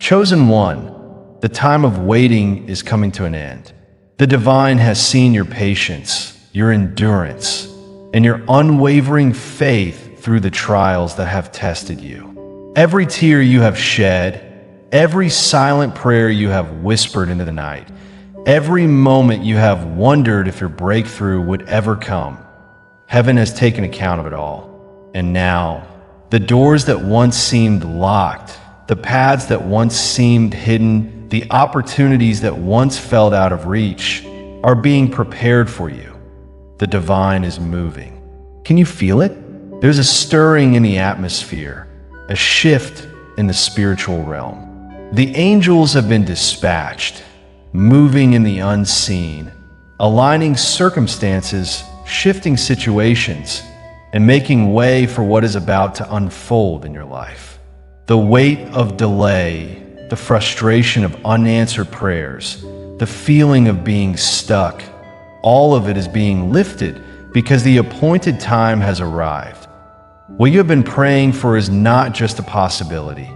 Chosen one, the time of waiting is coming to an end. The divine has seen your patience, your endurance, and your unwavering faith through the trials that have tested you. Every tear you have shed, every silent prayer you have whispered into the night, every moment you have wondered if your breakthrough would ever come, heaven has taken account of it all. And now, the doors that once seemed locked, the paths that once seemed hidden, the opportunities that once felt out of reach are being prepared for you. The divine is moving. Can you feel it? There's a stirring in the atmosphere, a shift in the spiritual realm. The angels have been dispatched, moving in the unseen, aligning circumstances, shifting situations, and making way for what is about to unfold in your life. The weight of delay, the frustration of unanswered prayers, the feeling of being stuck, all of it is being lifted because the appointed time has arrived. What you have been praying for is not just a possibility.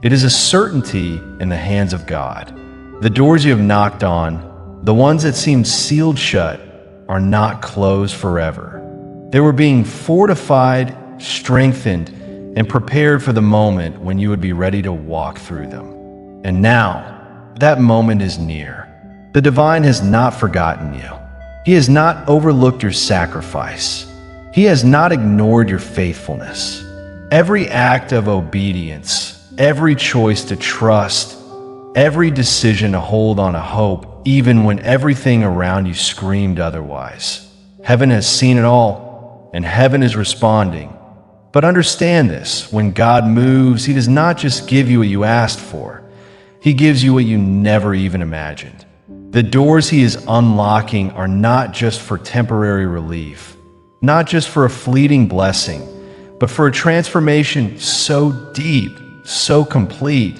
It is a certainty in the hands of God. The doors you have knocked on, the ones that seemed sealed shut, are not closed forever. They were being fortified, strengthened, and prepared for the moment when you would be ready to walk through them. And now, that moment is near. The divine has not forgotten you. He has not overlooked your sacrifice. He has not ignored your faithfulness. Every act of obedience, every choice to trust, every decision to hold on to hope, even when everything around you screamed otherwise. Heaven has seen it all, and heaven is responding. But understand this, when God moves, He does not just give you what you asked for. He gives you what you never even imagined. The doors He is unlocking are not just for temporary relief, not just for a fleeting blessing, but for a transformation so deep, so complete,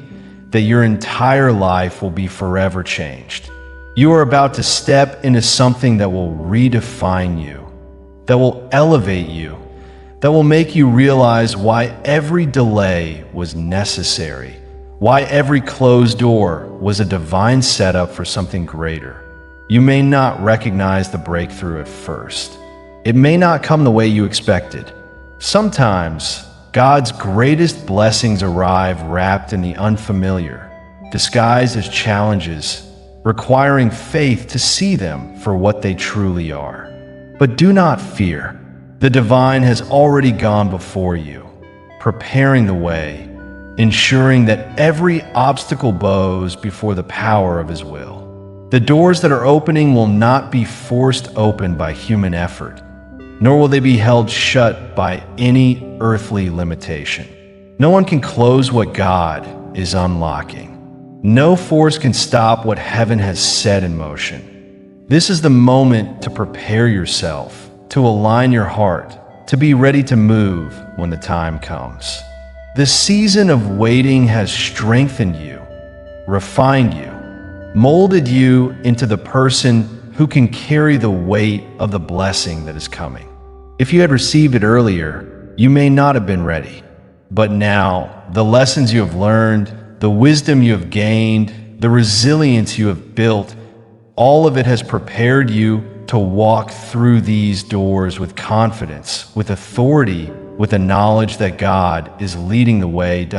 that your entire life will be forever changed. You are about to step into something that will redefine you, that will elevate you, that will make you realize why every delay was necessary, why every closed door was a divine setup for something greater. You may not recognize the breakthrough at first. It may not come the way you expected. Sometimes, God's greatest blessings arrive wrapped in the unfamiliar, disguised as challenges, requiring faith to see them for what they truly are. But do not fear. The divine has already gone before you, preparing the way, ensuring that every obstacle bows before the power of His will. The doors that are opening will not be forced open by human effort, nor will they be held shut by any earthly limitation. No one can close what God is unlocking. No force can stop what heaven has set in motion. This is the moment to prepare yourself, to align your heart, to be ready to move when the time comes. The season of waiting has strengthened you, refined you, molded you into the person who can carry the weight of the blessing that is coming. If you had received it earlier, you may not have been ready. But now, the lessons you have learned, the wisdom you have gained, the resilience you have built, all of it has prepared you to walk through these doors with confidence, with authority, with the knowledge that God is leading the way.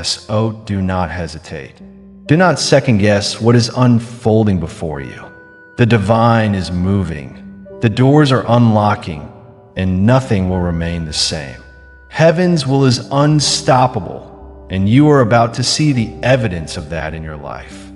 So do not hesitate. Do not second guess what is unfolding before you. The divine is moving. The doors are unlocking, and nothing will remain the same. Heaven's will is unstoppable, and you are about to see the evidence of that in your life.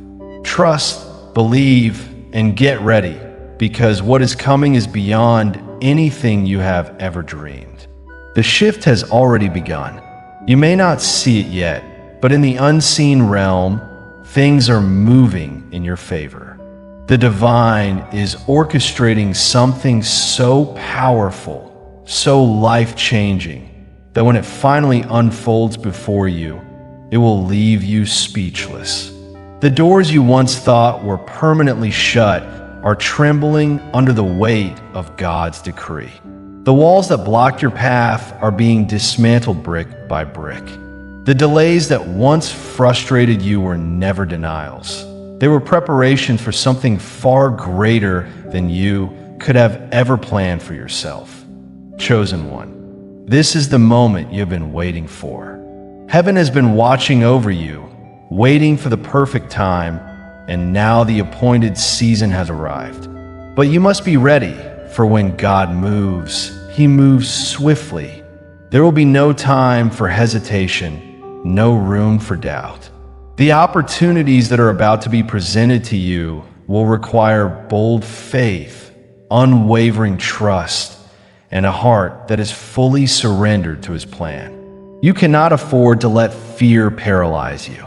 Trust, believe, and get ready, because what is coming is beyond anything you have ever dreamed. The shift has already begun. You may not see it yet, but in the unseen realm, things are moving in your favor. The divine is orchestrating something so powerful, so life-changing, that when it finally unfolds before you, it will leave you speechless. The doors you once thought were permanently shut are trembling under the weight of God's decree. The walls that blocked your path are being dismantled brick by brick. The delays that once frustrated you were never denials. They were preparations for something far greater than you could have ever planned for yourself. Chosen one, this is the moment you've been waiting for. Heaven has been watching over you, waiting for the perfect time, and now the appointed season has arrived. But you must be ready, for when God moves, He moves swiftly. There will be no time for hesitation, no room for doubt. The opportunities that are about to be presented to you will require bold faith, unwavering trust, and a heart that is fully surrendered to His plan. You cannot afford to let fear paralyze you.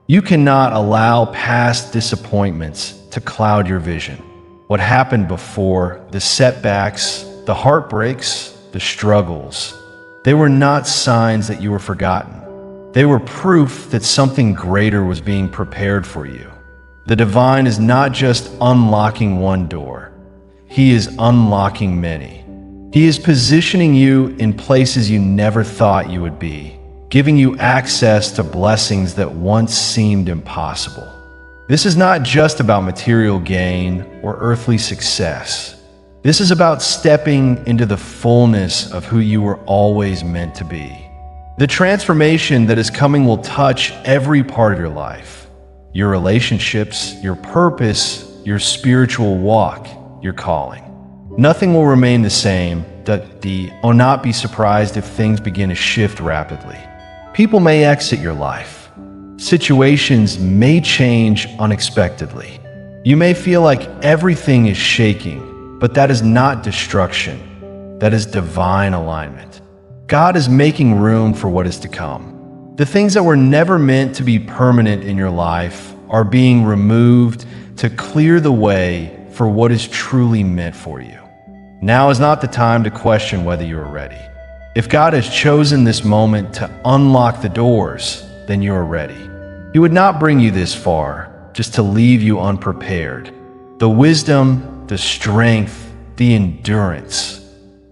You cannot allow past disappointments to cloud your vision. What happened before, the setbacks, the heartbreaks, the struggles, they were not signs that you were forgotten. They were proof that something greater was being prepared for you. The divine is not just unlocking one door. He is unlocking many. He is positioning you in places you never thought you would be, giving you access to blessings that once seemed impossible. This is not just about material gain or earthly success. This is about stepping into the fullness of who you were always meant to be. The transformation that is coming will touch every part of your life. Your relationships, your purpose, your spiritual walk, your calling. Nothing will remain the same. Do not be surprised if things begin to shift rapidly. People may exit your life. Situations may change unexpectedly. You may feel like everything is shaking, but that is not destruction. That is divine alignment. God is making room for what is to come. The things that were never meant to be permanent in your life are being removed to clear the way for what is truly meant for you. Now is not the time to question whether you are ready. If God has chosen this moment to unlock the doors, then you are ready. He would not bring you this far just to leave you unprepared. The wisdom, the strength, the endurance,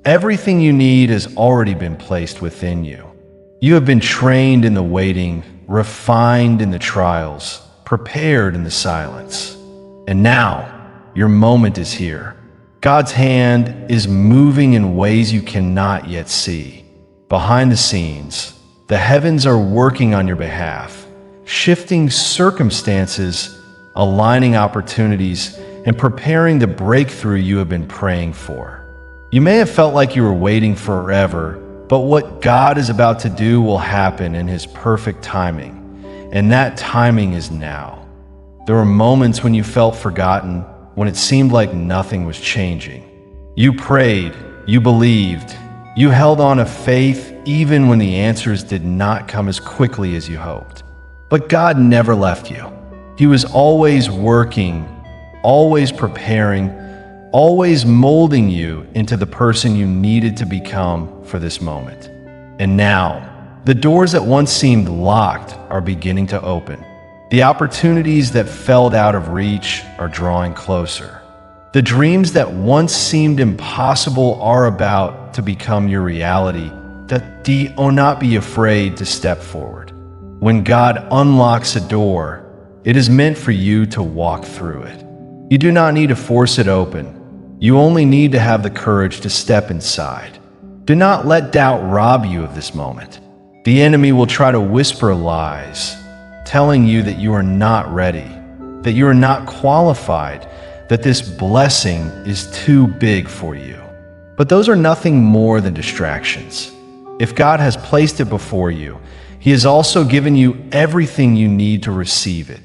everything you need has already been placed within you. You have been trained in the waiting, refined in the trials, prepared in the silence. And now, your moment is here. God's hand is moving in ways you cannot yet see. Behind the scenes, the heavens are working on your behalf, shifting circumstances, aligning opportunities, and preparing the breakthrough you have been praying for. You may have felt like you were waiting forever, but what God is about to do will happen in His perfect timing, and that timing is now. There were moments when you felt forgotten, when it seemed like nothing was changing. You prayed, you believed, you held on to faith even when the answers did not come as quickly as you hoped. But God never left you. He was always working, always preparing, always molding you into the person you needed to become for this moment. And now, the doors that once seemed locked are beginning to open. The opportunities that felt out of reach are drawing closer. The dreams that once seemed impossible are about to become your reality. Do not be afraid to step forward. When God unlocks a door, it is meant for you to walk through it. You do not need to force it open. You only need to have the courage to step inside. Do not let doubt rob you of this moment. The enemy will try to whisper lies, telling you that you are not ready, that you are not qualified, that this blessing is too big for you. But those are nothing more than distractions. If God has placed it before you, He has also given you everything you need to receive it.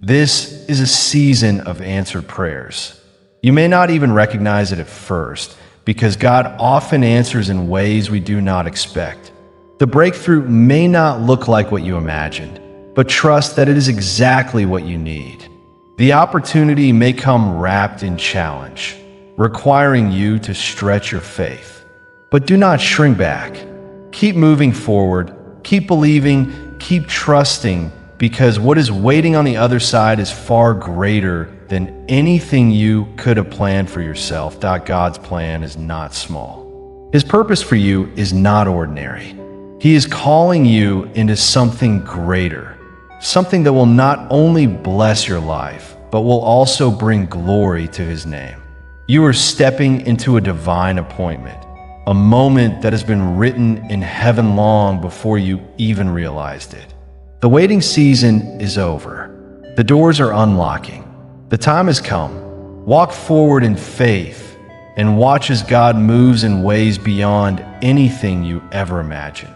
This is a season of answered prayers. You may not even recognize it at first, because God often answers in ways we do not expect. The breakthrough may not look like what you imagined, but trust that it is exactly what you need. The opportunity may come wrapped in challenge, requiring you to stretch your faith. But do not shrink back. Keep moving forward, keep believing, keep trusting, because what is waiting on the other side is far greater than anything you could have planned for yourself. God's plan is not small. His purpose for you is not ordinary. He is calling you into something greater, something that will not only bless your life, but will also bring glory to His name. You are stepping into a divine appointment, a moment that has been written in heaven long before you even realized it. The waiting season is over. The doors are unlocking. The time has come. Walk forward in faith and watch as God moves in ways beyond anything you ever imagined.